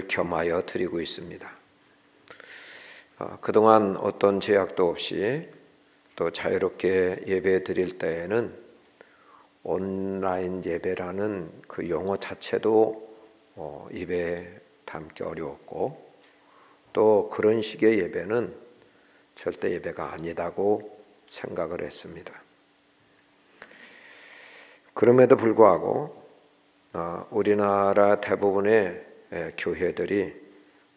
겸하여 드리고 있습니다. 그동안 어떤 제약도 없이 또 자유롭게 예배 드릴 때에는 온라인 예배라는 그 용어 자체도 입에 담기 어려웠고, 또 그런 식의 예배는 절대 예배가 아니다고 생각을 했습니다. 그럼에도 불구하고 우리나라 대부분의 교회들이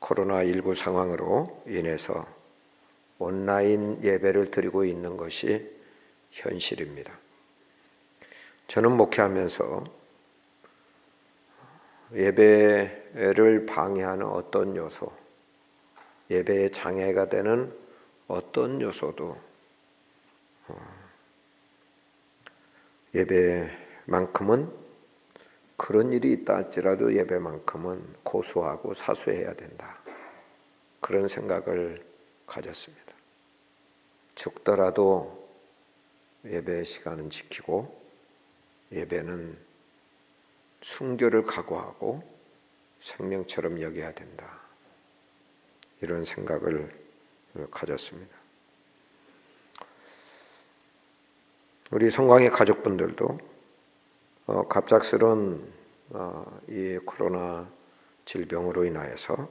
코로나19 상황으로 인해서 온라인 예배를 드리고 있는 것이 현실입니다. 저는 목회하면서 예배를 방해하는 어떤 요소, 예배에 장애가 되는 어떤 요소도 예배만큼은, 그런 일이 있다 할지라도 예배만큼은 고수하고 사수해야 된다, 그런 생각을 가졌습니다. 죽더라도 예배 시간은 지키고 예배는 순교를 각오하고 생명처럼 여겨야 된다, 이런 생각을 가졌습니다. 우리 성광의 가족분들도 갑작스런 이 코로나 질병으로 인하여서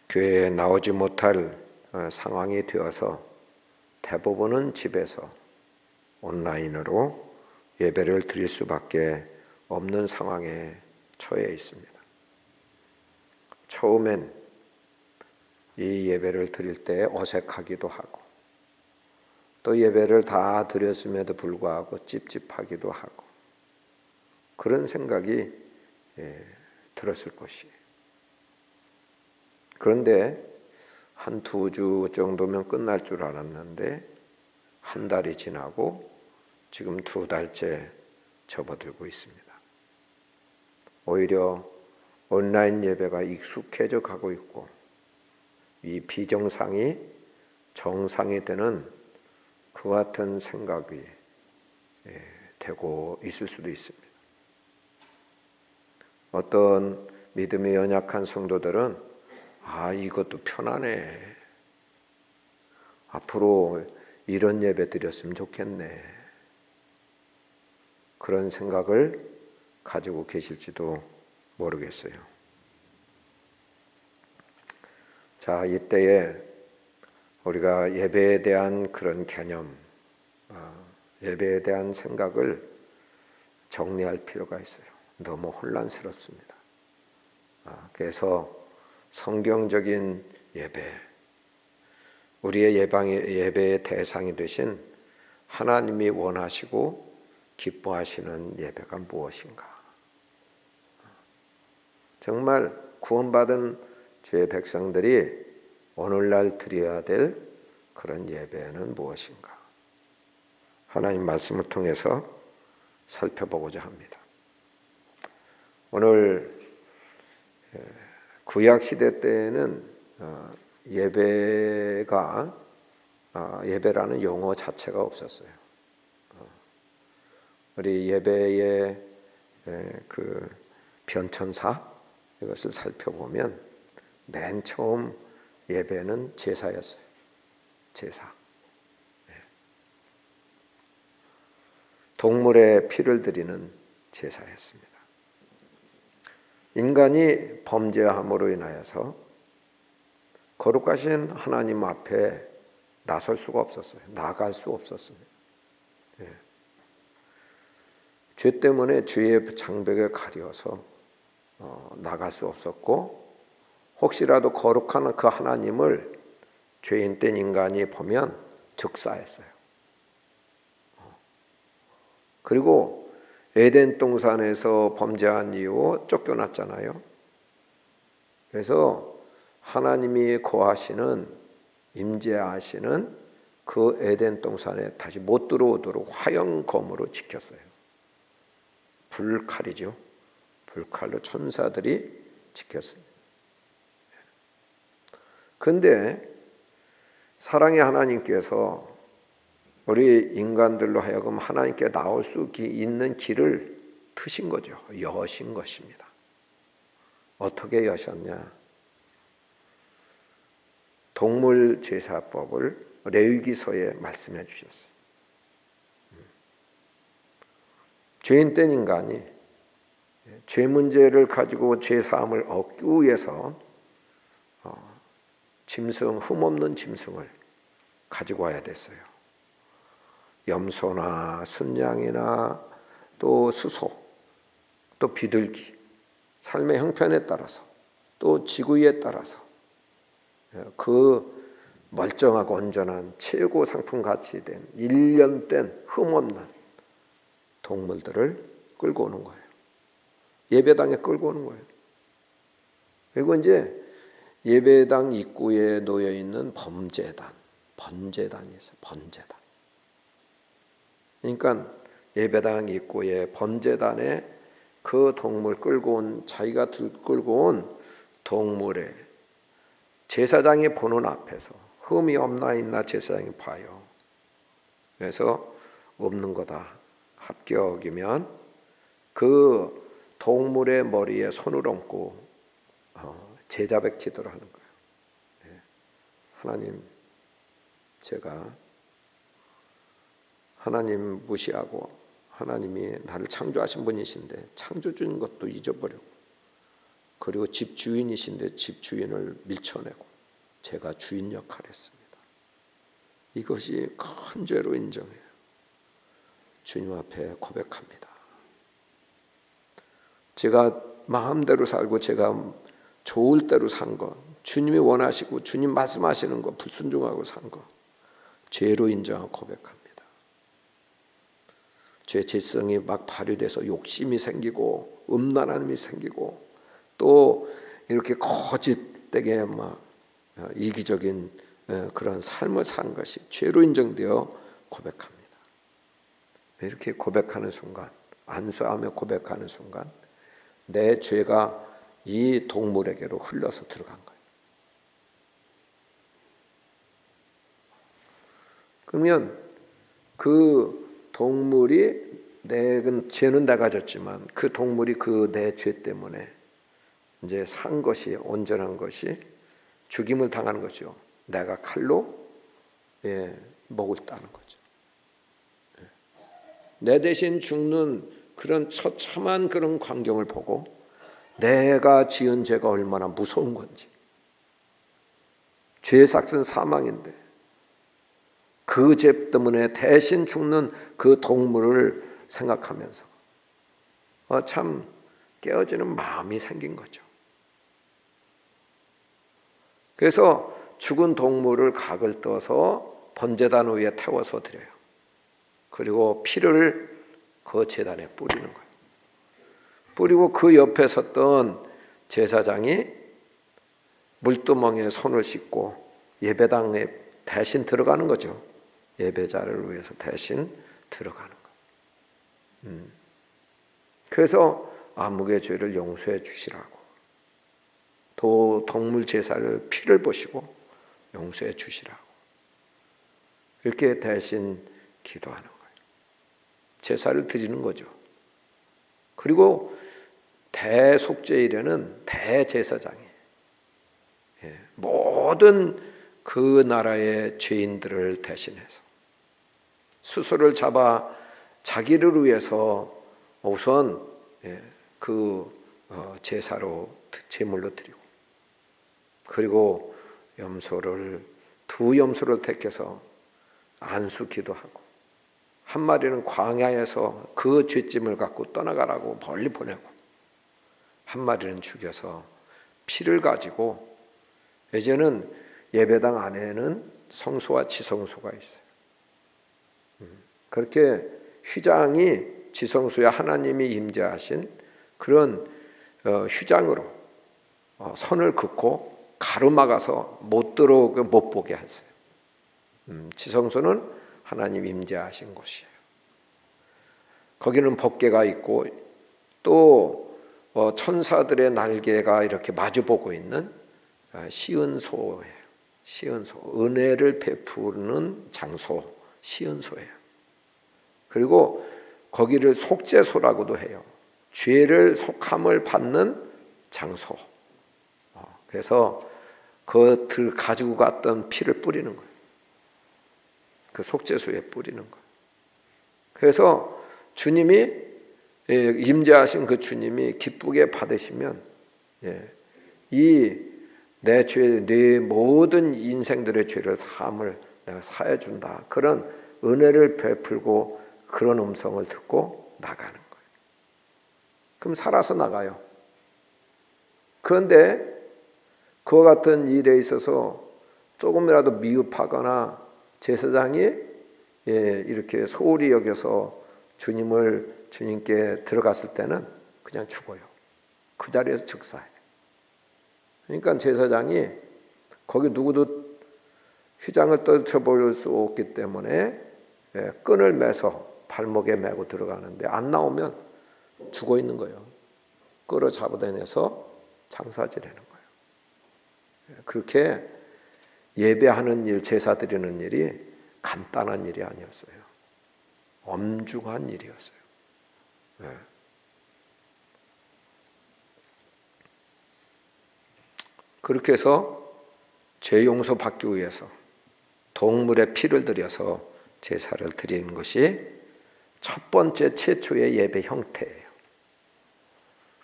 교회에 나오지 못할 상황이 되어서 대부분은 집에서 온라인으로 예배를 드릴 수밖에 없는 상황에 처해 있습니다. 처음엔 이 예배를 드릴 때 어색하기도 하고, 또 예배를 다 드렸음에도 불구하고 찝찝하기도 하고, 그런 생각이 들었을 것이에요. 그런데 한 2주 정도면 끝날 줄 알았는데 한 달이 지나고 지금 2달째 접어들고 있습니다. 오히려 온라인 예배가 익숙해져 가고 있고, 이 비정상이 정상이 되는 그 같은 생각이 되고 있을 수도 있습니다. 어떤 믿음이 연약한 성도들은 이것도 편하네, 앞으로 이런 예배 드렸으면 좋겠네, 그런 생각을 가지고 계실지도 모르겠어요. 자, 이때에 우리가 예배에 대한 그런 개념, 예배에 대한 생각을 정리할 필요가 있어요. 너무 혼란스럽습니다. 그래서 성경적인 예배, 우리의 예배의 대상이 되신 하나님이 원하시고 기뻐하시는 예배가 무엇인가? 정말 구원받은 주의 백성들이 오늘날 드려야 될 그런 예배는 무엇인가? 하나님 말씀을 통해서 살펴보고자 합니다. 오늘 구약 시대 때에는 예배라는 용어 자체가 없었어요. 우리 예배의 그 변천사, 이것을 살펴보면 맨 처음 예배는 제사였어요. 제사. 동물의 피를 드리는 제사였습니다. 인간이 범죄함으로 인하여서 거룩하신 하나님 앞에 나설 수가 없었어요. 나갈 수 없었습니다. 죄 때문에 주의 장벽에 가려서 나갈 수 없었고, 혹시라도 거룩한 그 하나님을 죄인된 인간이 보면 즉사했어요. 그리고 에덴 동산에서 범죄한 이후 쫓겨났잖아요. 그래서 하나님이 거하시는, 임재하시는 그 에덴 동산에 다시 못 들어오도록 화영검으로 지켰어요. 불칼이죠. 불칼로 천사들이 지켰습니다. 그런데 사랑의 하나님께서 우리 인간들로 하여금 하나님께 나올 수 있는 길을 트신 거죠. 여신 것입니다. 어떻게 여셨냐? 동물 제사법을 레위기서에 말씀해 주셨어요. 죄인 된 인간이 죄 문제를 가지고 죄 사함을 얻기 위해서 짐승, 흠없는 짐승을 가지고 와야 됐어요. 염소나 순양이나 또 수소, 또 비둘기, 삶의 형편에 따라서 또 지구에 따라서 그 멀쩡하고 온전한 최고 상품 가치 된 1년 된 흠없는 동물들을 끌고 오는 거예요. 예배당에 끌고 오는 거예요. 그리고 이제 예배당 입구에 놓여 있는 번제단이 있어요. 번제단. 그러니까 예배당 입구에 번제단에 그 동물 끌고 온, 자기가 끌고 온 동물의 제사장이 보는 앞에서 흠이 없나 있나 제사장이 봐요. 그래서 없는 거다 합격이면 그 동물의 머리에 손을 얹고 제자백 기도를 하는 거예요. 하나님, 제가 하나님 무시하고 하나님이 나를 창조하신 분이신데 창조주인 것도 잊어버리고, 그리고 집 주인이신데 집 주인을 밀쳐내고 제가 주인 역할을 했습니다. 이것이 큰 죄로 인정해요. 주님 앞에 고백합니다. 제가 마음대로 살고 제가 좋을 대로 산 것, 주님이 원하시고 주님 말씀하시는 것 불순종하고 산 것, 죄로 인정하고 고백합니다. 제 죄성이 막 발휘돼서 욕심이 생기고 음란함이 생기고 또 이렇게 거짓되게 막 이기적인 그런 삶을 산 것이 죄로 인정되어 고백합니다. 이렇게 고백하는 순간, 안수하며 고백하는 순간 내 죄가 이 동물에게로 흘러서 들어간 거예요. 그러면 그 동물이 죄는 내가 졌지만 그 동물이 그 내 죄 때문에 이제 산 것이, 온전한 것이 죽임을 당하는 거죠. 내가 칼로 목을 따는 거죠. 내 대신 죽는 그런 처참한 그런 광경을 보고 내가 지은 죄가 얼마나 무서운 건지, 죄의 삭은 사망인데 그 죄 때문에 대신 죽는 그 동물을 생각하면서 참 깨어지는 마음이 생긴 거죠. 그래서 죽은 동물을 각을 떠서 번제단 위에 태워서 드려요. 그리고 피를 그 제단에 뿌리는 거예요. 뿌리고 그 옆에 섰던 제사장이 물두멍에 손을 씻고 예배당에 대신 들어가는 거죠. 예배자를 위해서 대신 들어가는 거예요. 그래서 아무개 죄를 용서해 주시라고, 또 동물 제사를 피를 보시고 용서해 주시라고 이렇게 대신 기도하는 거예요. 제사를 드리는 거죠. 그리고 대속죄일에는 대제사장이 모든 그 나라의 죄인들을 대신해서 수소를 잡아 자기를 위해서 우선 그 제사로 제물로 드리고, 그리고 두 염소를 택해서 안수 기도하고, 한 마리는 광야에서 그 죄짐을 갖고 떠나가라고 멀리 보내고, 한 마리는 죽여서 피를 가지고, 이제는 예배당 안에는 성소와 지성소가 있어요. 그렇게 휘장이 지성소에 하나님이 임재하신 그런 휘장으로 선을 긋고 가로막아서 못 보게 했어요. 지성소는 하나님 임재하신 곳이에요. 거기는 법궤가 있고 또 천사들의 날개가 이렇게 마주보고 있는 시은소예요. 시은소, 은혜를 베푸는 장소, 시은소예요. 그리고 거기를 속죄소라고도 해요. 죄를 속함을 받는 장소. 그래서 그들 가지고 갔던 피를 뿌리는 거예요. 그 속죄소에 뿌리는 거예요. 그래서 주님이 임재하신 그 주님이 기쁘게 받으시면 이 내 죄, 내 모든 인생들의 죄를 사함을 내가 사해 준다. 그런 은혜를 베풀고 그런 음성을 듣고 나가는 거예요. 그럼 살아서 나가요. 그런데 그와 같은 일에 있어서 조금이라도 미흡하거나 제사장이 이렇게 소홀히 여겨서 주님께 들어갔을 때는 그냥 죽어요. 그 자리에서 즉사해요. 그러니까 제사장이 거기 누구도 휘장을 떨쳐버릴 수 없기 때문에 끈을 매서 발목에 메고 들어가는데 안 나오면 죽어 있는 거예요. 끌어 잡아다녀서 장사 지내는 거예요. 그렇게 예배하는 일, 제사 드리는 일이 간단한 일이 아니었어요. 엄중한 일이었어요. 그렇게 해서 죄 용서 받기 위해서 동물의 피를 들여서 제사를 드리는 것이 첫 번째 최초의 예배 형태예요.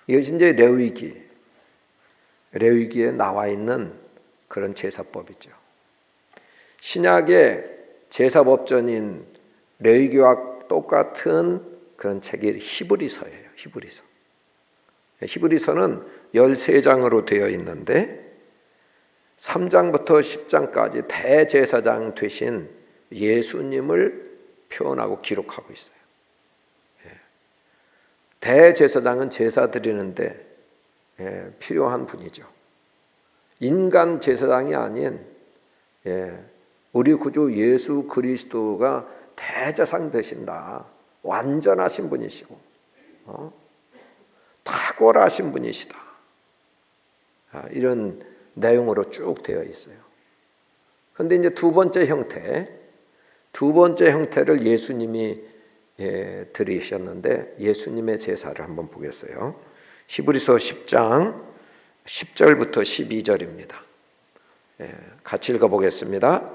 이것이 이제 레위기에 나와 있는 그런 제사법이죠. 신약의 제사법전인 레위기와 똑같은 그런 책이 히브리서예요. 히브리서는 13장으로 되어 있는데 3장부터 10장까지 대제사장 되신 예수님을 표현하고 기록하고 있어요. 대제사장은 제사 드리는데 필요한 분이죠. 인간 제사장이 아닌 우리 구주 예수 그리스도가 대제사장 되신다. 완전하신 분이시고 탁월하신 분이시다. 이런 내용으로 쭉 되어 있어요. 그런데 이제 두 번째 형태를 예수님이 드리셨는데 예수님의 제사를 한번 보겠어요. 히브리서 10장 10절부터 12절입니다. 같이 읽어보겠습니다.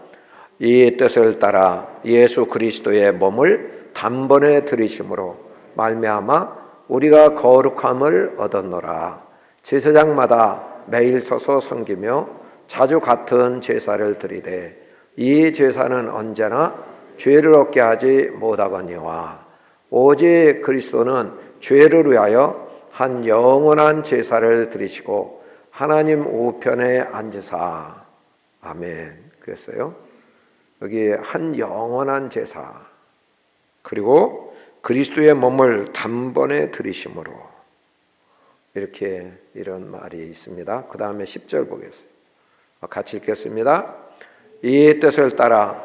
이 뜻을 따라 예수 그리스도의 몸을 단번에 드리심으로 말미암아 우리가 거룩함을 얻었노라. 제사장마다 매일 서서 섬기며 자주 같은 제사를 드리되 이 제사는 언제나 죄를 얻게 하지 못하거니와 오직 그리스도는 죄를 위하여 한 영원한 제사를 드리시고 하나님 우편에 앉으사. 아멘. 그랬어요. 여기 한 영원한 제사 그리고 그리스도의 몸을 단번에 드리심으로 이렇게 이런 말이 있습니다. 그 다음에 10절 보겠습니다. 같이 읽겠습니다. 이 뜻을 따라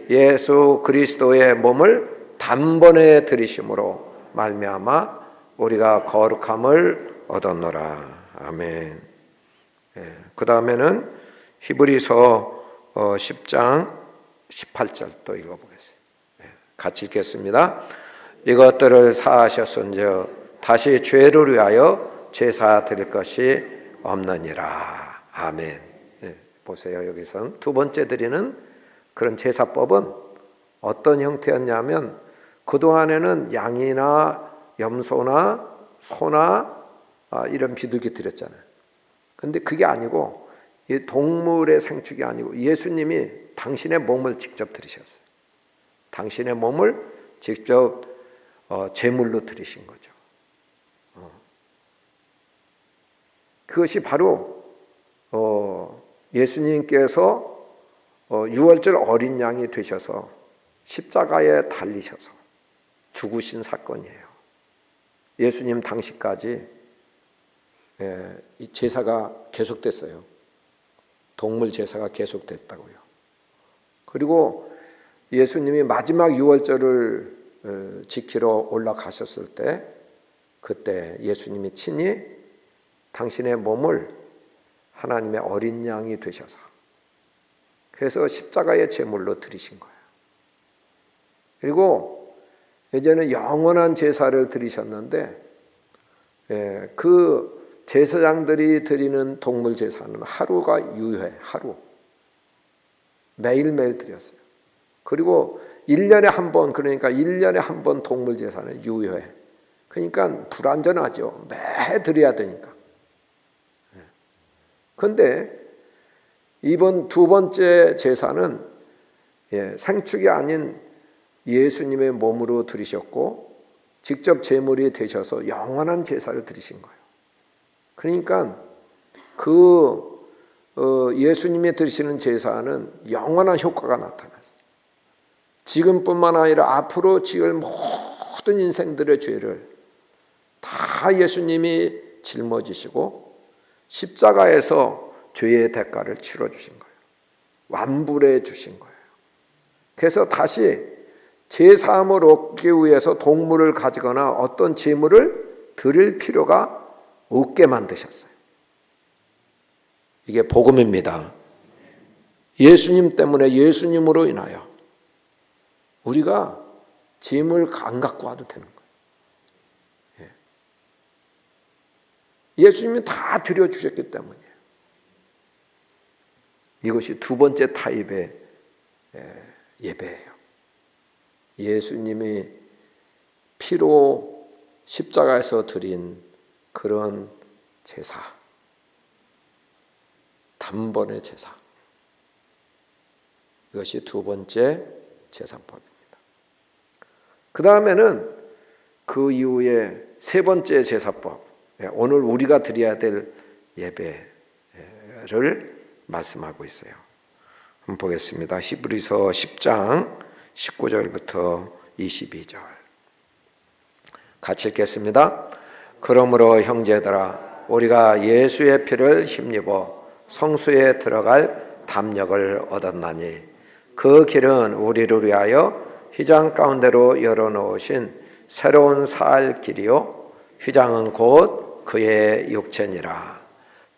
예수 그리스도의 몸을 단번에 드리심으로 말미암아 우리가 거룩함을 얻었노라. 아멘. 그 다음에는 히브리서 10장 18절 또 읽어보겠습니다. 같이 읽겠습니다. 이것들을 사하셨은즉 다시 죄를 위하여 제사 드릴 것이 없느니라. 아멘. 보세요. 여기선 두 번째 드리는 그런 제사법은 어떤 형태였냐면 그동안에는 양이나 염소나 소나 이런 비둘기 드렸잖아요. 그런데 그게 아니고 이 동물의 생축이 아니고 예수님이 당신의 몸을 직접 드리셨어요. 당신의 몸을 직접 제물로 드리신 거죠. 그것이 바로 예수님께서 유월절 어린 양이 되셔서 십자가에 달리셔서 죽으신 사건이에요. 예수님 당시까지 이 제사가 계속됐어요. 동물 제사가 계속됐다고요. 그리고 예수님이 마지막 유월절을 지키러 올라가셨을 때 그때 예수님이 친히 당신의 몸을 하나님의 어린 양이 되셔서 그래서 십자가의 제물로 드리신 거예요. 그리고 이제는 영원한 제사를 드리셨는데 그 제사장들이 드리는 동물 제사는 하루가 유효해. 하루. 매일매일 드렸어요. 그리고 1년에 한 번, 그러니까 1년에 한 번 동물 제사는 유효해. 그러니까 불완전하죠. 매 드려야 되니까. 그런데 이번 두 번째 제사는 생축이 아닌 예수님의 몸으로 드리셨고 직접 제물이 되셔서 영원한 제사를 드리신 거예요. 그러니까 예수님이 드리시는 제사는 영원한 효과가 나타났어요. 지금뿐만 아니라 앞으로 지을 모든 인생들의 죄를 다 예수님이 짊어지시고 십자가에서 죄의 대가를 치러주신 거예요. 완불해 주신 거예요. 그래서 다시 제사함을 얻기 위해서 동물을 가지거나 어떤 제물을 드릴 필요가 없게 만드셨어요. 이게 복음입니다. 예수님 때문에, 예수님으로 인하여 우리가 제물 안 갖고 와도 되는 거예요. 예수님이 다 드려주셨기 때문이에요. 이것이 두 번째 타입의 예배예요. 예수님이 피로 십자가에서 드린 그런 제사, 단번의 제사. 이것이 두 번째 제사법입니다. 그 다음에는 그 이후에 세 번째 제사법, 오늘 우리가 드려야 될 예배를 말씀하고 있어요. 한번 보겠습니다. 히브리서 10장 19절부터 22절 같이 읽겠습니다. 그러므로 형제들아 우리가 예수의 피를 힘입어 성수에 들어갈 담력을 얻었나니 그 길은 우리를 위하여 휘장 가운데로 열어놓으신 새로운 살 길이요 휘장은 곧 그의 육체니라.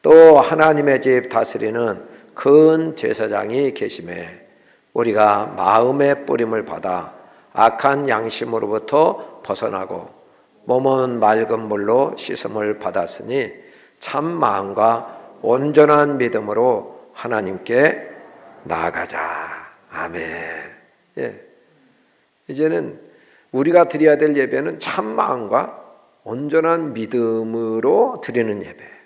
또 하나님의 집 다스리는 큰 제사장이 계심에 우리가 마음의 뿌림을 받아 악한 양심으로부터 벗어나고 몸은 맑은 물로 씻음을 받았으니 참 마음과 온전한 믿음으로 하나님께 나아가자. 아멘. 이제는 우리가 드려야 될 예배는 참 마음과 온전한 믿음으로 드리는 예배.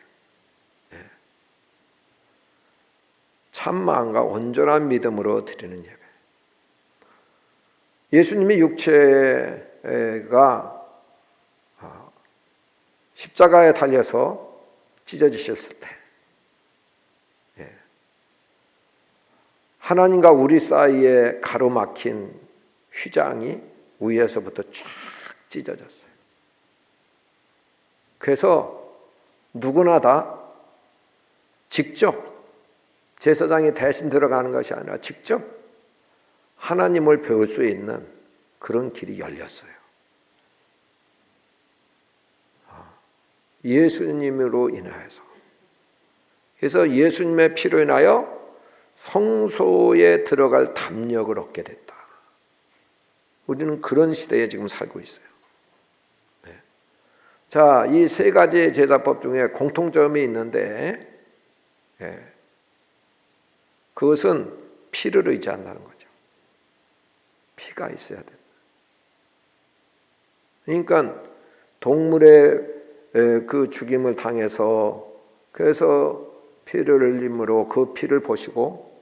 참 마음과 온전한 믿음으로 드리는 예배. 예수님의 육체가 십자가에 달려서 찢어지셨을 때 하나님과 우리 사이에 가로막힌 휘장이 위에서부터 쫙 찢어졌어요. 그래서 누구나 다 직접 제사장이 대신 들어가는 것이 아니라 직접 하나님을 배울 수 있는 그런 길이 열렸어요. 예수님으로 인하여서. 그래서 예수님의 피로 인하여 성소에 들어갈 담력을 얻게 됐다. 우리는 그런 시대에 지금 살고 있어요. 자, 이 세 가지 제사법 중에 공통점이 있는데 그것은 피를 의지한다는 거죠. 피가 있어야 된다. 그러니까 동물의 그 죽임을 당해서 그래서 피를 흘림으로 그 피를 보시고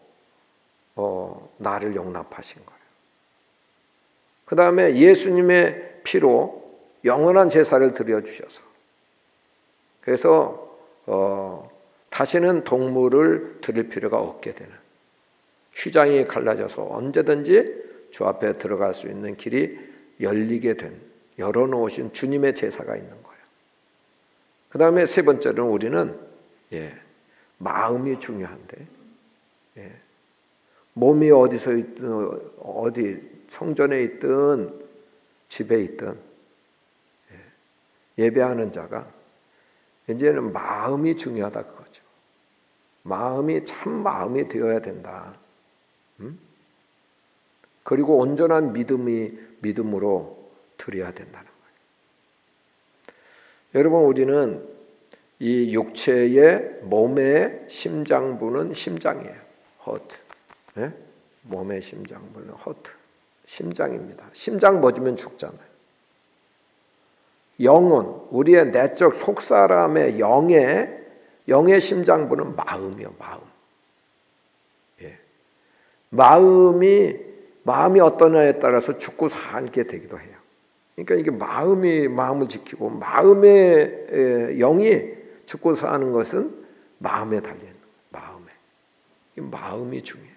나를 용납하신 거예요. 그 다음에 예수님의 피로 영원한 제사를 드려주셔서 그래서 다시는 동물을 드릴 필요가 없게 되는 휘장이 갈라져서 언제든지 주 앞에 들어갈 수 있는 길이 열리게 된 열어놓으신 주님의 제사가 있는 거예요. 그 다음에 세 번째는 우리는 마음이 중요한데 몸이 어디서 있든 어디 성전에 있든 집에 있든 예배하는 자가 이제는 마음이 중요하다 그거죠. 마음이 참 마음이 되어야 된다. 그리고 온전한 믿음으로 드려야 된다는 거예요. 여러분 우리는 이 육체의 몸의 심장부는 심장이에요. heart. 네? 몸의 심장부는 heart. 심장입니다. 심장 멎으면 죽잖아요. 영혼, 우리의 내적 속사람의 영의 심장부는 마음이요, 마음. 예. 마음이 어떠냐에 따라서 죽고 살게 되기도 해요. 그러니까 이게 마음을 지키고 마음의 영이 죽고 사는 것은 마음에 달려 있는 거예요. 이 마음이 중요해요.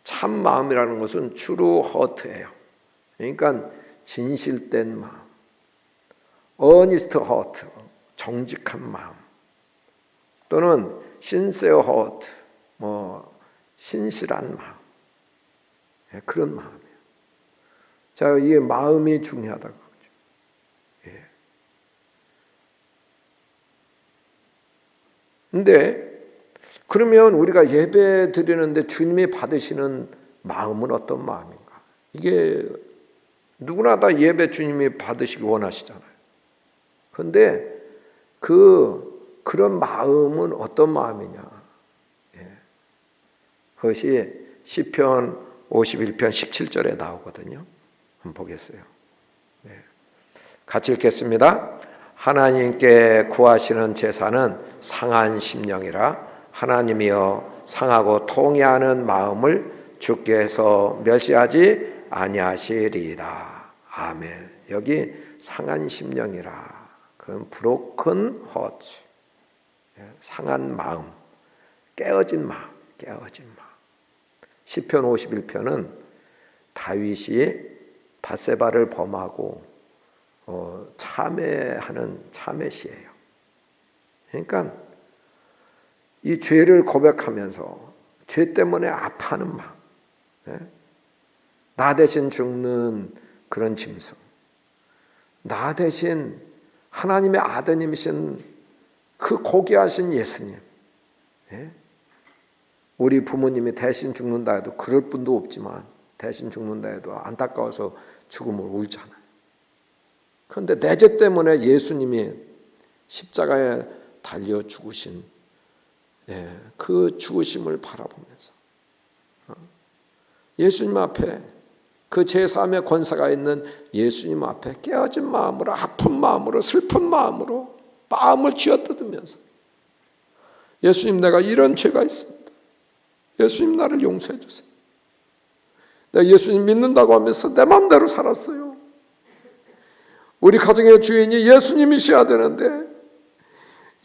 참 마음이라는 것은 true heart예요. 그러니까 진실된 마음, earnest heart, 정직한 마음, 또는 sincere heart, 신실한 마음, 그런 마음이에요. 자, 이게 마음이 중요하다고 그러죠. 예. 근데 그러면 우리가 예배 드리는데 주님이 받으시는 마음은 어떤 마음인가? 이게 누구나 다 예배 주님이 받으시기 원하시잖아요. 그런데 그런 마음은 어떤 마음이냐? 예. 그것이 시편 51편 17절에 나오거든요. 한번 보겠어요. 네. 같이 읽겠습니다. 하나님께 구하시는 제사는 상한 심령이라 하나님이여 상하고 통회하는 마음을 주께서 멸시하지 아니하시리이다. 아멘. 여기 상한 심령이라, 그건 broken heart, 상한 마음, 깨어진 마음. 시편 51편은 다윗이 밧세바를 범하고 참회하는 참회시예요. 그러니까 이 죄를 고백하면서 죄 때문에 아파하는 마음, 나 대신 죽는 그런 짐승, 나 대신 하나님의 아드님이신 그 고귀하신 예수님, 우리 부모님이 대신 죽는다 해도 그럴 분도 없지만 대신 죽는다 해도 안타까워서 죽음을 울잖아요. 그런데 내 죄 때문에 예수님이 십자가에 달려 죽으신 그 죽으심을 바라보면서 예수님 앞에, 그 제3의 권세가 있는 예수님 앞에 깨어진 마음으로, 아픈 마음으로, 슬픈 마음으로 마음을 쥐어뜯으면서 예수님, 내가 이런 죄가 있습니다. 예수님, 나를 용서해 주세요. 내가 예수님 믿는다고 하면서 내 마음대로 살았어요. 우리 가정의 주인이 예수님이셔야 되는데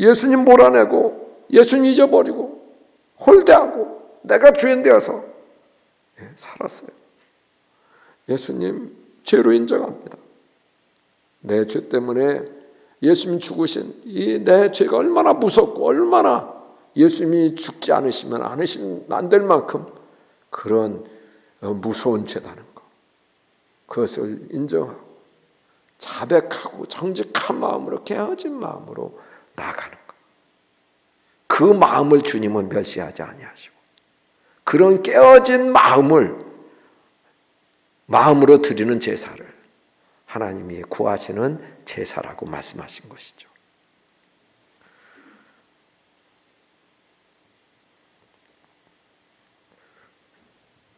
예수님 몰아내고 예수님 잊어버리고 홀대하고 내가 주인 되어서 살았어요. 예수님, 죄로 인정합니다. 내 죄 때문에 예수님 죽으신 이 내 죄가 얼마나 무섭고 얼마나 예수님이 죽지 않으시면 안 될 만큼 그런 무서운 죄다는 것, 그것을 인정하고 자백하고 정직한 마음으로, 깨어진 마음으로 나아가는 것. 그 마음을 주님은 멸시하지 아니하시고 그런 깨어진 마음으로 드리는 제사를 하나님이 구하시는 제사라고 말씀하신 것이죠.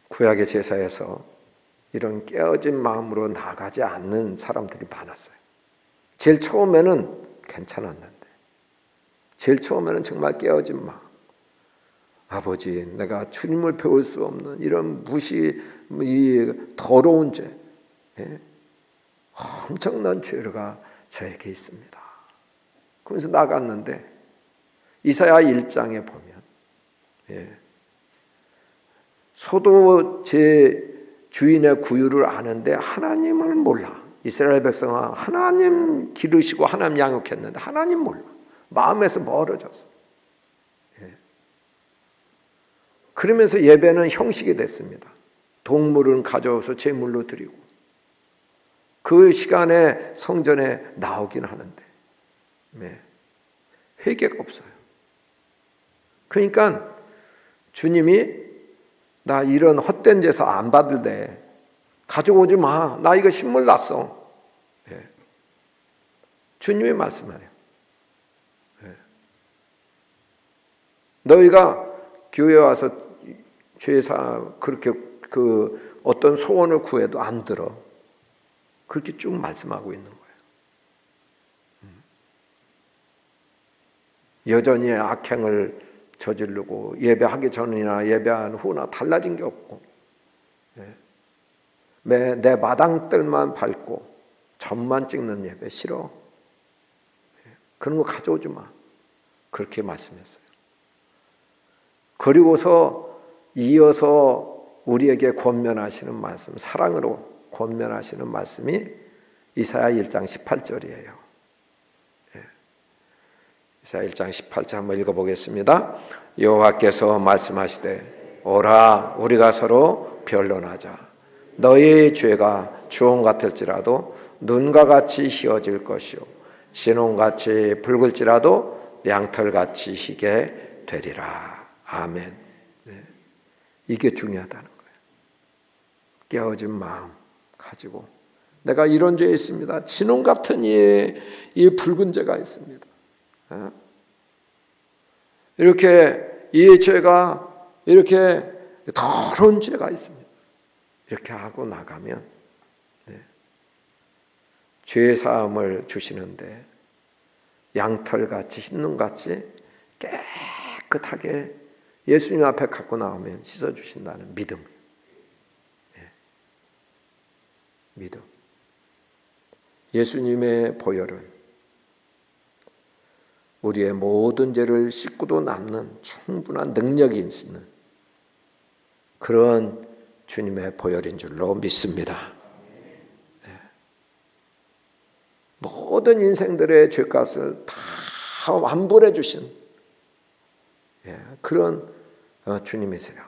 구약의 제사에서 이런 깨어진 마음으로 나가지 않는 사람들이 많았어요. 제일 처음에는 괜찮았는데, 제일 처음에는 정말 깨어진 마음, 아버지, 내가 주님을 배울 수 없는 이런 이 더러운 죄, 엄청난 죄가 저에게 있습니다. 그러면서 나갔는데 이사야 1장에 보면 소도 제 주인의 구유를 아는데 하나님을 몰라. 이스라엘 백성은 하나님 기르시고 하나님 양육했는데 하나님 몰라. 마음에서 멀어졌어. 그러면서 예배는 형식이 됐습니다. 동물은 가져와서 제물로 드리고 그 시간에 성전에 나오긴 하는데 회개가 없어요. 그러니까 주님이 나 이런 헛된 제사 안 받을래, 가져오지 마, 나 이거 신물 났어. 주님이 말씀해요. 너희가 교회 와서 죄사 그렇게 그 어떤 소원을 구해도 안 들어. 그렇게 쭉 말씀하고 있는 거예요. 여전히 악행을 저지르고 예배하기 전이나 예배한 후나 달라진 게 없고, 내 마당들만 밟고 점만 찍는 예배 싫어. 그런 거 가져오지 마. 그렇게 말씀했어요. 그리고서 이어서 우리에게 권면하시는 말씀, 사랑으로 권면하시는 말씀이 이사야 1장 18절이에요. 이사야 1장 18절 한번 읽어보겠습니다. 여호와께서 말씀하시되 오라 우리가 서로 변론하자. 너희의 죄가 주홍 같을지라도 눈과 같이 희어질 것이요 진홍같이 붉을지라도 양털같이 희게 되리라. 아멘. 이게 중요하다는 거예요. 깨어진 마음 가지고 내가 이런 죄 있습니다. 진홍 같은 이 붉은 죄가 있습니다. 이렇게 이 죄가 이렇게 더러운 죄가 있습니다. 이렇게 하고 나가면 죄 사함을 주시는데 양털같이 흰눈같이 깨끗하게 예수님 앞에 갖고 나오면 씻어주신다는 믿음. 믿음. 예수님의 보혈은 우리의 모든 죄를 씻고도 남는 충분한 능력이 있는 그런 주님의 보혈인 줄로 믿습니다. 모든 인생들의 죄값을 다 완불해 주신 그런 주님이세요.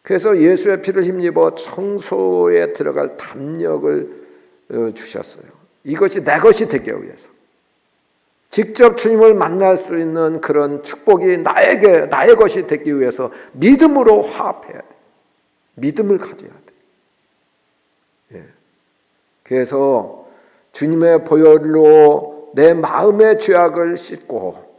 그래서 예수의 피를 힘입어 청소에 들어갈 담력을 주셨어요. 이것이 내 것이 되기 위해서. 직접 주님을 만날 수 있는 그런 축복이 나의 것이 되기 위해서 믿음으로 화합해야 돼. 믿음을 가져야 돼. 그래서 주님의 보혈로 내 마음의 죄악을 씻고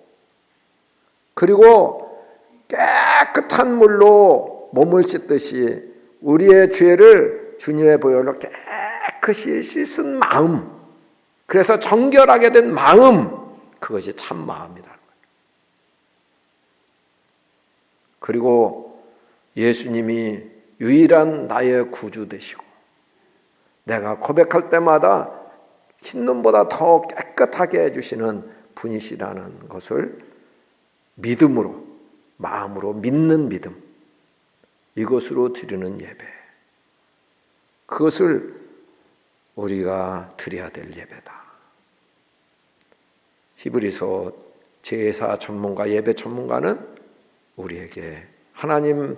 그리고 깨끗한 물로 몸을 씻듯이 우리의 죄를 주님의 보혈로 깨끗이 씻은 마음, 그래서 정결하게 된 마음, 그것이 참 마음이라는 거예요. 그리고 예수님이 유일한 나의 구주 되시고 내가 고백할 때마다 흰눈보다 더 깨끗하게 해주시는 분이시라는 것을 믿음으로, 마음으로 믿는 믿음, 이것으로 드리는 예배, 그것을 우리가 드려야 될 예배다. 히브리서 제사 전문가, 예배 전문가는 우리에게 하나님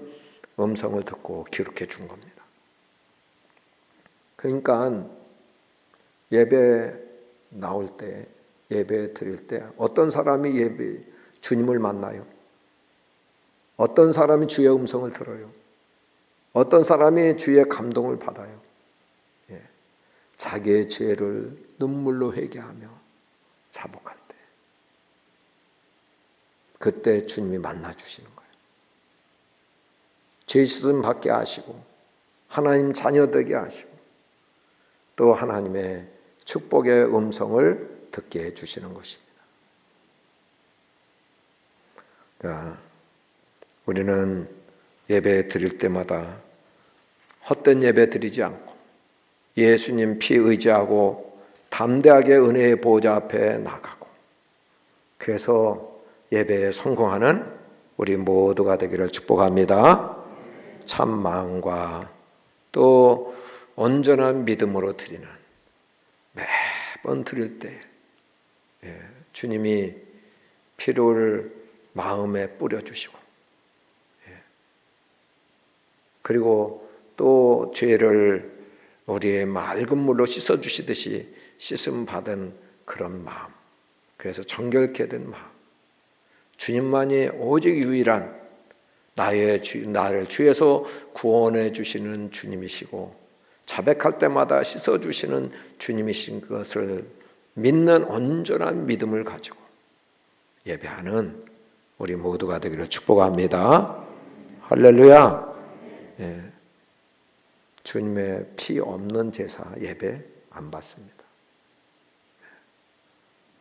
음성을 듣고 기록해 준 겁니다. 그러니까 예배 나올 때, 예배 드릴 때 어떤 사람이 주님을 만나요? 어떤 사람이 주의 음성을 들어요? 어떤 사람이 주의 감동을 받아요? 자기의 죄를 눈물로 회개하며 자복할 때, 그때 주님이 만나주시는 거예요. 죄 씻음 받게 하시고 하나님 자녀 되게 하시고 또 하나님의 축복의 음성을 듣게 해주시는 것입니다. 그러니까 우리는 예배 드릴 때마다 헛된 예배 드리지 않고 예수님 피 의지하고 담대하게 은혜의 보좌 앞에 나가고, 그래서 예배에 성공하는 우리 모두가 되기를 축복합니다. 참 마음과 또 온전한 믿음으로 드리는, 매번 드릴 때 주님이 피를 마음에 뿌려주시고 그리고 또 죄를 우리의 맑은 물로 씻어주시듯이 씻음 받은 그런 마음, 그래서 정결케 된 마음, 주님만이 오직 유일한 나를 주에서 구원해 주시는 주님이시고 자백할 때마다 씻어주시는 주님이신 것을 믿는 온전한 믿음을 가지고 예배하는 우리 모두가 되기를 축복합니다. 할렐루야. 예. 주님의 피 없는 제사 예배 안 받습니다.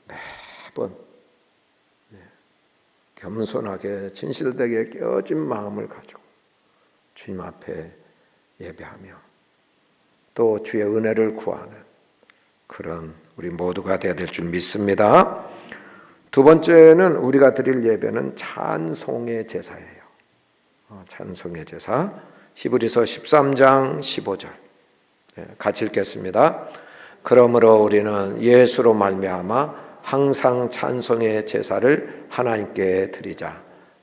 매번 겸손하게 진실되게 깨어진 마음을 가지고 주님 앞에 예배하며 또 주의 은혜를 구하는 그런 우리 모두가 되어야 될 줄 믿습니다. 두 번째는 우리가 드릴 예배는 찬송의 제사예요. 찬송의 제사. 히브리서 13장 15절 같이 읽겠습니다. 그러므로 우리는 예수로 말미암아 항상 찬송의 제사를 하나님께 드리자.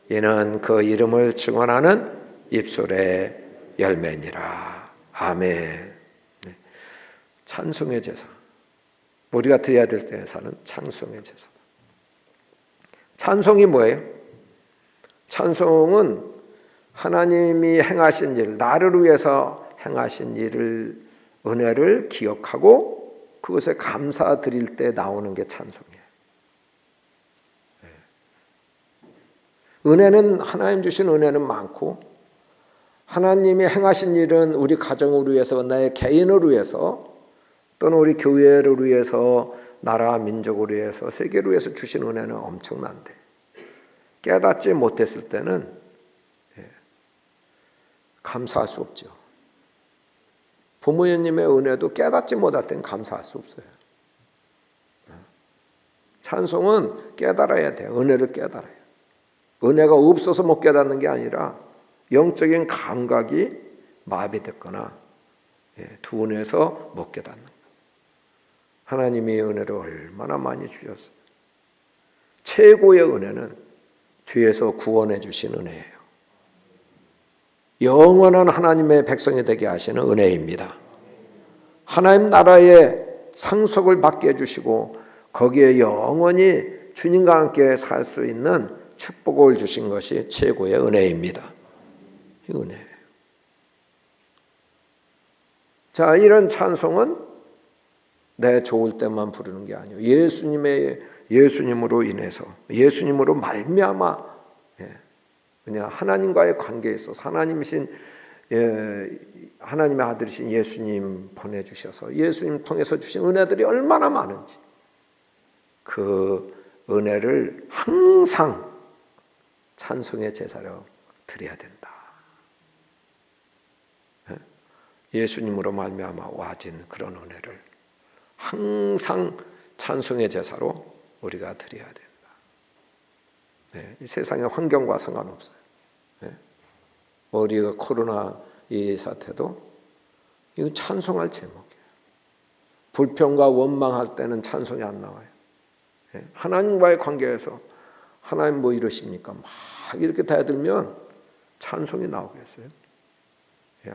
이는 그 이름을 증언하는 입술의 열매니라. 아멘. 찬송의 제사. 우리가 드려야 될 제사는 찬송의 제사다. 찬송이 뭐예요? 찬송은 하나님이 행하신 일, 나를 위해서 행하신 일을, 은혜를 기억하고 그것에 감사드릴 때 나오는 게 찬송이에요. 은혜는, 하나님 주신 은혜는 많고 하나님이 행하신 일은 우리 가정을 위해서, 내 개인을 위해서, 또는 우리 교회를 위해서, 나라 민족을 위해서, 세계를 위해서 주신 은혜는 엄청난데 깨닫지 못했을 때는 감사할 수 없죠. 부모님의 은혜도 깨닫지 못할 때는 감사할 수 없어요. 찬송은 깨달아야 돼요. 은혜를 깨달아야 돼요. 은혜가 없어서 못 깨닫는 게 아니라 영적인 감각이 마비됐거나 둔해서 못 깨닫는 거예요. 하나님이 은혜를 얼마나 많이 주셨어요. 최고의 은혜는 주에서 구원해 주신 은혜예요. 영원한 하나님의 백성이 되게 하시는 은혜입니다. 하나님 나라의 상속을 받게 해주시고 거기에 영원히 주님과 함께 살 수 있는 축복을 주신 것이 최고의 은혜입니다. 이 은혜예요. 자, 이런 찬송은 내 좋을 때만 부르는 게 아니에요. 예수님으로 인해서, 예수님으로 말미암아 그냥 하나님과의 관계에 있어서 하나님의 아들이신 예수님 보내주셔서 예수님 통해서 주신 은혜들이 얼마나 많은지 그 은혜를 항상 찬송의 제사로 드려야 된다. 예수님으로 말미암아 와진 그런 은혜를 항상 찬송의 제사로 우리가 드려야 된다. 이 세상의 환경과 상관없어요. 우리가 코로나 이 사태도 이거 찬송할 제목이에요. 불평과 원망할 때는 찬송이 안 나와요. 하나님과의 관계에서 하나님 뭐 이러십니까? 막 이렇게 대들면 찬송이 나오겠어요?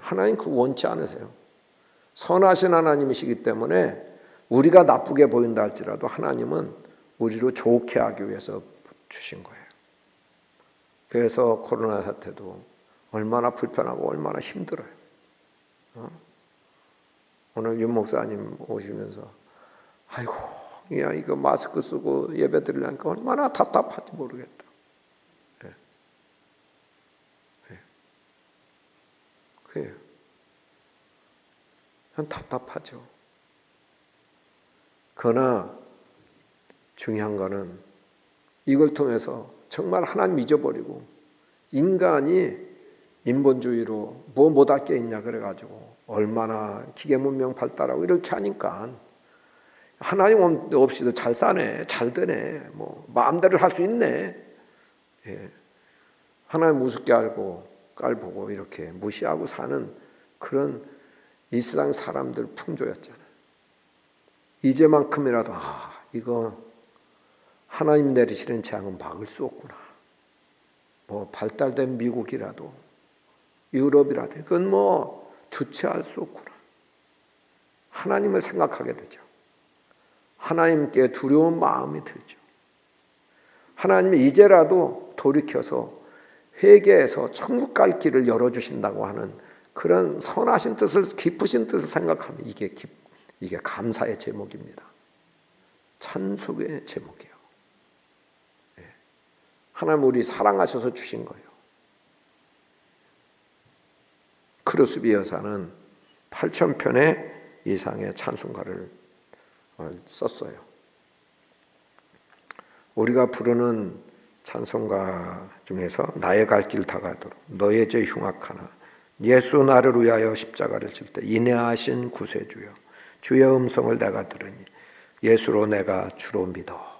하나님 그거 원치 않으세요. 선하신 하나님이시기 때문에 우리가 나쁘게 보인다 할지라도 하나님은 우리로 좋게 하기 위해서 주신 거예요. 그래서 코로나 사태도 얼마나 불편하고 얼마나 힘들어요. 오늘 윤 목사님 오시면서 아이고 야 이거 마스크 쓰고 예배 드리려니까 얼마나 답답한지 모르겠다. 그래요. 답답하죠. 그러나 중요한 거는 이걸 통해서 정말 하나님 잊어버리고 인간이 인본주의로 뭐 못할 게 있냐 그래가지고 얼마나 기계문명 발달하고 이렇게 하니까 하나님 없이도 잘 사네, 잘 되네, 뭐 마음대로 할 수 있네. 하나님 우습게 알고 깔보고 이렇게 무시하고 사는 그런 이 세상 사람들 풍조였잖아요. 이제만큼이라도 이거 하나님 내리시는 재앙은 막을 수 없구나. 뭐 발달된 미국이라도 유럽이라도 그건 뭐 주체할 수 없구나. 하나님을 생각하게 되죠. 하나님께 두려운 마음이 들죠. 하나님이 이제라도 돌이켜서 회개해서 천국 갈 길을 열어주신다고 하는 그런 선하신 뜻을, 깊으신 뜻을 생각하면 이게 감사의 제목입니다. 찬송의 제목이에요. 하나님 우리 사랑하셔서 주신 거예요. 크로스비 여사는 8,000편의 이상의 찬송가를 썼어요. 우리가 부르는 찬송가 중에서 나의 갈 길 다가도록 너의 죄 흉악하나 예수 나를 위하여 십자가를 질 때 인내하신 구세주여 주의 음성을 내가 들으니 예수로 내가 주로 믿어.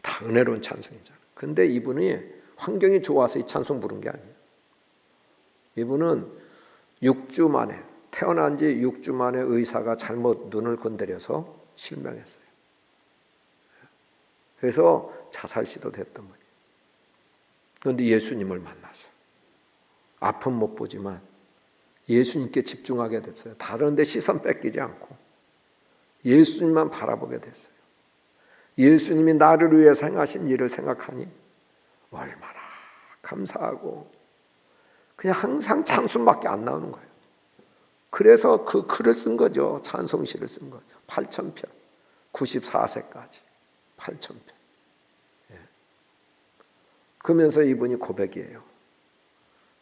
다 은혜로운 찬송이잖아요. 근데 이분이 환경이 좋아서 이 찬송 부른 게 아니에요. 이분은 6주 만에 태어난 지 6주 만에 의사가 잘못 눈을 건드려서 실명했어요. 그래서 자살 시도도 했던 거예요. 그런데 예수님을 만났어요. 아픔 못 보지만 예수님께 집중하게 됐어요. 다른 데 시선 뺏기지 않고 예수님만 바라보게 됐어요. 예수님이 나를 위해 행하신 일을 생각하니 얼마나 감사하고 그냥 항상 찬송밖에 안 나오는 거예요. 그래서 그 글을 쓴 거죠. 찬송시를 쓴 거예요. 8,000편 94세까지 8,000편. 그러면서 이분이 고백이에요.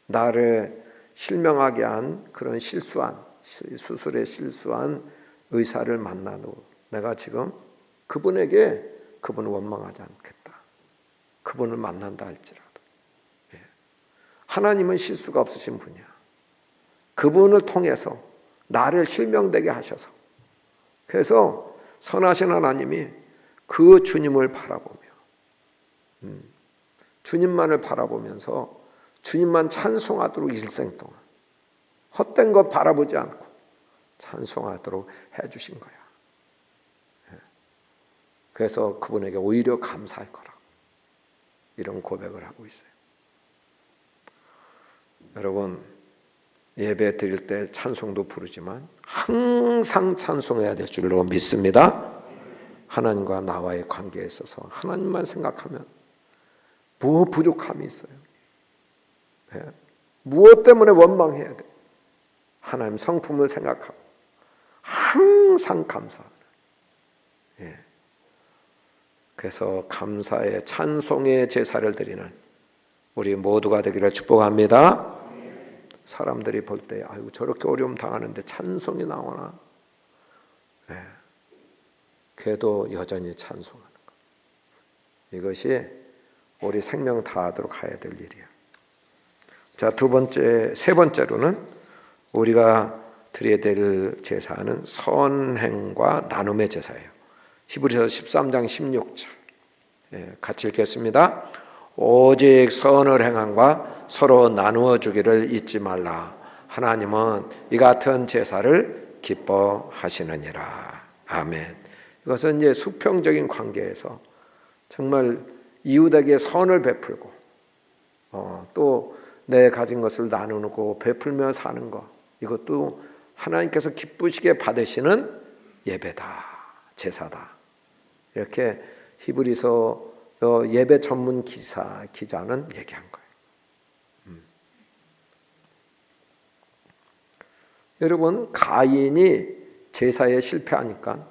나를 실명하게 한 그런 수술에 실수한 의사를 만나도 내가 지금 그분에게 그분을 원망하지 않겠다. 그분을 만난다 할지라도. 하나님은 실수가 없으신 분이야. 그분을 통해서 나를 실명되게 하셔서 그래서 선하신 하나님이 그 주님을 바라보며 주님만을 바라보면서 주님만 찬송하도록 일생 동안 헛된 것 바라보지 않고 찬송하도록 해주신 거야. 그래서 그분에게 오히려 감사할 거라 이런 고백을 하고 있어요. 여러분 예배 드릴 때 찬송도 부르지만 항상 찬송해야 될 줄로 믿습니다. 하나님과 나와의 관계에 있어서 하나님만 생각하면 무엇 부족함이 있어요. 무엇 때문에 원망해야 돼. 하나님 성품을 생각하고 항상 감사하는. 그래서 감사의 찬송의 제사를 드리는 우리 모두가 되기를 축복합니다. 사람들이 볼 때 아이고 저렇게 어려움 당하는데 찬송이 나오나. 그래도 여전히 찬송하는 것. 이것이 우리 생명 다하도록 해야 될 일이야. 자, 세 번째로는 우리가 드려야 될 제사는 선행과 나눔의 제사예요. 히브리서 13장 16절 같이 읽겠습니다. 오직 선을 행함과 서로 나누어 주기를 잊지 말라. 하나님은 이 같은 제사를 기뻐하시느니라. 아멘. 이것은 이제 수평적인 관계에서 정말 이웃에게 선을 베풀고 또 내 가진 것을 나누고 베풀며 사는 것, 이것도 하나님께서 기쁘시게 받으시는 예배다, 제사다. 이렇게 히브리서 예배 전문 기자는 얘기한 거예요. 여러분 가인이 제사에 실패하니까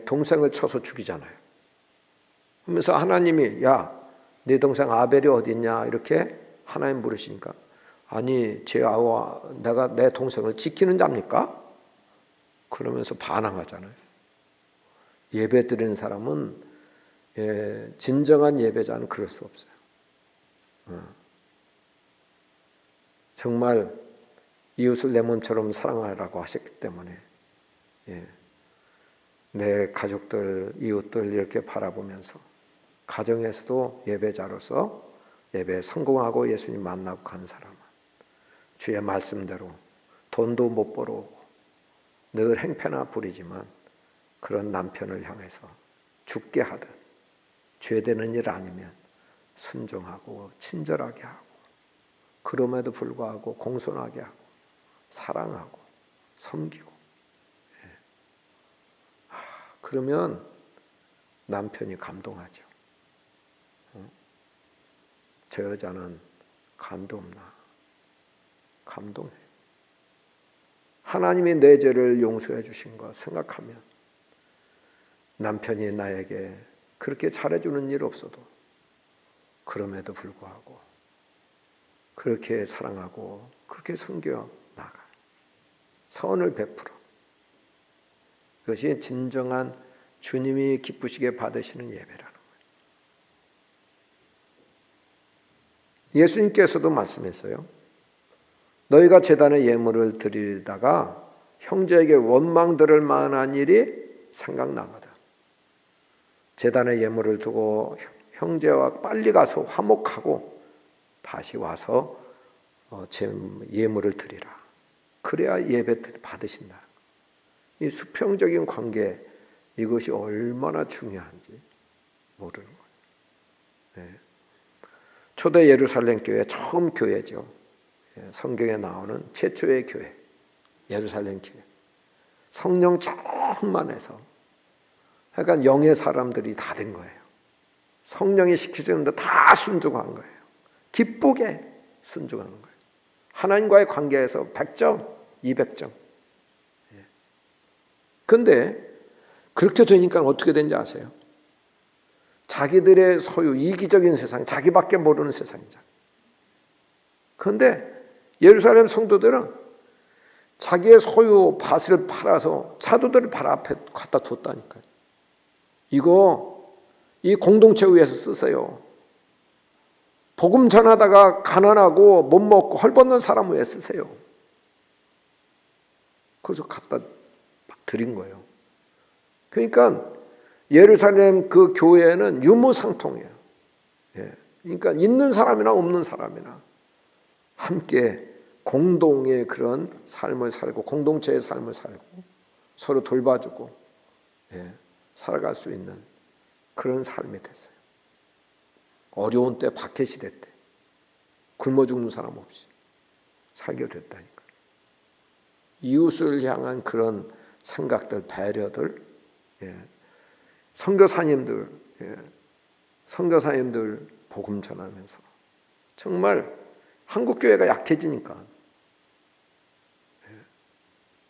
동생을 쳐서 죽이잖아요. 그러면서 하나님이 야, 네 동생 아벨이 어디 있냐 이렇게 하나님 물으시니까 아니 제 아와 내가 내 동생을 지키는 자입니까? 그러면서 반항하잖아요. 예배 드리는 사람은 진정한 예배자는 그럴 수 없어요. 정말 이웃을 내 몸처럼 사랑하라고 하셨기 때문에 내 가족들, 이웃들 이렇게 바라보면서 가정에서도 예배자로서 예배에 성공하고 예수님 만나고 간 사람은 주의 말씀대로 돈도 못 벌어오고 늘 행패나 부리지만 그런 남편을 향해서 죽게 하듯 죄되는 일 아니면 순종하고 친절하게 하고 그럼에도 불구하고 공손하게 하고 사랑하고 섬기고 그러면 남편이 감동하죠. 저 여자는 간도 없나? 감동해. 하나님이 내 죄를 용서해 주신 거 생각하면 남편이 나에게 그렇게 잘해주는 일 없어도 그럼에도 불구하고 그렇게 사랑하고 그렇게 섬겨 나가 선을 베풀어. 그것이 진정한 주님이 기쁘시게 받으시는 예배라는 거예요. 예수님께서도 말씀했어요. 너희가 제단에 예물을 드리다가 형제에게 원망 들을 만한 일이 생각나거든. 제단에 예물을 두고 형제와 빨리 가서 화목하고 다시 와서 예물을 드리라. 그래야 예배 받으신다. 이 수평적인 관계, 이것이 얼마나 중요한지 모르는 거예요. 네. 초대 예루살렘 교회 처음 교회죠. 성경에 나오는 최초의 교회, 예루살렘 교회. 성령 충만해서, 그러니까 영의 사람들이 다 된 거예요. 성령이 시키시는데 다 순종한 거예요. 기쁘게 순종하는 거예요. 하나님과의 관계에서 100점, 200점. 그런데 그렇게 되니까 어떻게 된지 아세요? 자기들의 소유, 이기적인 세상, 자기밖에 모르는 세상이잖아요. 그런데 예루살렘 성도들은 자기의 소유 밭을 팔아서 사도들의 발 앞에 갖다 뒀다니까요. 이 공동체 위해서 쓰세요. 복음 전하다가 가난하고 못 먹고 헐벗는 사람 위해 쓰세요. 그래서 갖다 드린 거예요. 그러니까 예루살렘 그 교회는 유무상통이에요. 그러니까 있는 사람이나 없는 사람이나 함께 공동의 그런 삶을 살고 공동체의 삶을 살고 서로 돌봐주고 살아갈 수 있는 그런 삶이 됐어요. 어려운 때, 박해시대 때 굶어 죽는 사람 없이 살게 됐다니까. 이웃을 향한 그런 생각들, 배려들, 선교사님들 복음 전하면서 정말 한국 교회가 약해지니까,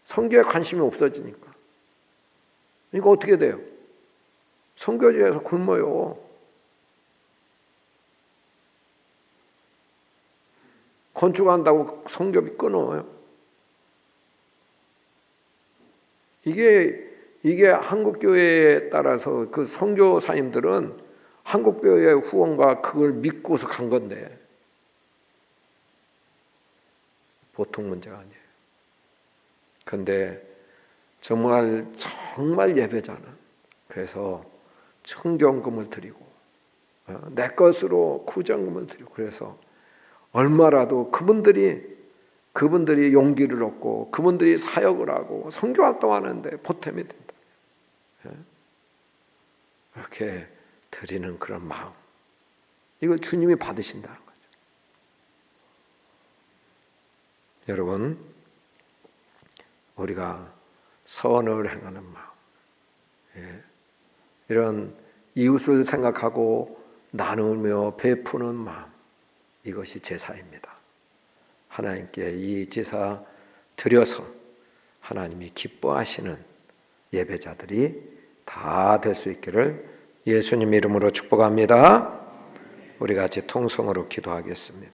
선교에 관심이 없어지니까, 이거 어떻게 돼요? 선교지에서 굶어요. 건축한다고 선교비 끊어요. 이게 한국교회에 따라서 그 선교사님들은 한국교회의 후원과 그걸 믿고서 간 건데 보통 문제가 아니에요. 그런데 정말 예배자는 그래서 청경금을 드리고 내 것으로 구정금을 드리고, 그래서 얼마라도 그분들이 용기를 얻고 그분들이 사역을 하고 선교 활동하는데 보탬이 된다. 이렇게 드리는 그런 마음, 이걸 주님이 받으신다는 거죠. 여러분, 우리가 선을 행하는 마음, 이런 이웃을 생각하고 나누며 베푸는 마음, 이것이 제사입니다. 하나님께 이 제사 드려서 하나님이 기뻐하시는 예배자들이 다 될 수 있기를 예수님 이름으로 축복합니다. 우리 같이 통성으로 기도하겠습니다.